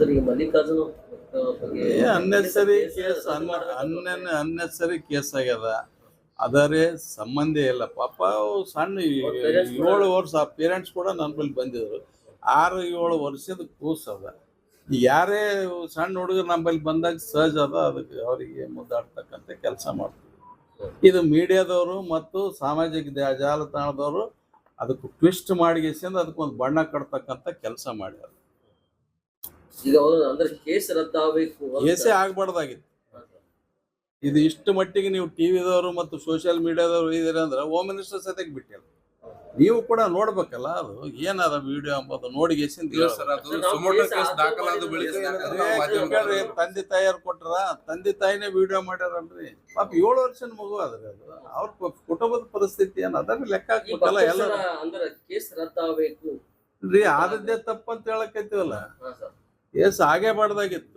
Sir ಈಗ ಮಲ್ಲಿಕಾರ್ಜುನ ಬಗ್ಗೆ unnecessary case ರದ್ದು ಮಾಡ್ಬೇಕಂತ ಅನ್ನೆಸರಿ ಕೇಸ್ ಆಗ್ಯದ. ಅದರೇ ಸಂಬಂಧ ಇಲ್ಲ. ಪಾಪ ಅವು ಸಣ್ಣ parents ಕೂಡ 7 ವರ್ಷ ಪೇರೆಂಟ್ಸ್ ಕೂಡ ನನ್ನ ಬಳಿ ಬಂದಿದ್ರು. 6-7 ವರ್ಷದ ಕೂಸ್ ಅದ. ಯಾರೇ ಸಣ್ಣ ಹುಡುಗರು ನಮ್ಮಲ್ಲಿ ಬಂದಾಗ ಸಹಜ ಅದ, ಅದಕ್ಕೆ ಅವರಿಗೆ ಮುದ್ದಾಡ್ತಕ್ಕಂಥ ಕೆಲಸ ಮಾಡ್ತೀವಿ. ಇದು ಮೀಡಿಯಾದವರು ಮತ್ತು ಸಾಮಾಜಿಕ ಜಾಲತಾಣದವರು ಅದಕ್ಕೆ ಟ್ವಿಸ್ಟ್ ಮಾಡಿಗೆಸಿಂದ ಅದಕ್ಕೊಂದು ಬಣ್ಣ ಕಟ್ತಕ್ಕಂಥ ಕೆಲಸ ಮಾಡ್ಯಾರ. ಈಗ ಅವರು ಅಂದ್ರೆ ಕೇಸ್ ರದ್ದಾಗಬೇಕು ಕೇಸೇ ಆಗ್ಬಾರ್ದಾಗಿತ್ತು. ಇದು ಇಷ್ಟು ಮಟ್ಟಿಗೆ ನೀವು ಟಿವಿದವರು ಮತ್ತು ಸೋಷಿಯಲ್ ಮೀಡಿಯಾದವರು ಇದೀರ ಅಂದ್ರೆ ಹೋಮ್ ಮಿನಿಸ್ಟರ್ ಸದ್ಯಕ್ಕೆ ಬಿಟ್ಟಿಲ್ಲ. ನೀವು ಕೂಡ ನೋಡ್ಬೇಕಲ್ಲ, ಅದು ಏನದ ವಿಡಿಯೋ ಅಂಬೋದು ನೋಡಿಗೆಸಿಂದ ತಂದೆ ತಾಯಿಯವ್ರು ಕೊಟ್ರ, ತಂದೆ ತಾಯಿನೇ ವಿಡಿಯೋ ಮಾಡ್ಯಾರಲ್ರಿ. ಪಾಪ 7 ವರ್ಷದ ಮಗು ಅದ್ರಿ. ಅದು ಅವ್ರ ಕುಟುಂಬದ ಪರಿಸ್ಥಿತಿ ಏನ್ ಅದನ್ನ ಲೆಕ್ಕ ಹಾಕ್ಬೇಕಲ್ಲ. ಎಲ್ಲ ಅಂದ್ರೆ ಕೇಸ್ ರದ್ದಾಗಬೇಕು ಆದದ್ದೇ ತಪ್ಪಂತ ಹೇಳಕೈತಿವಲ್ಲ. ಕೇಸ್ ಆಗೇ ಬಾರ್ದಾಗಿತ್ತು.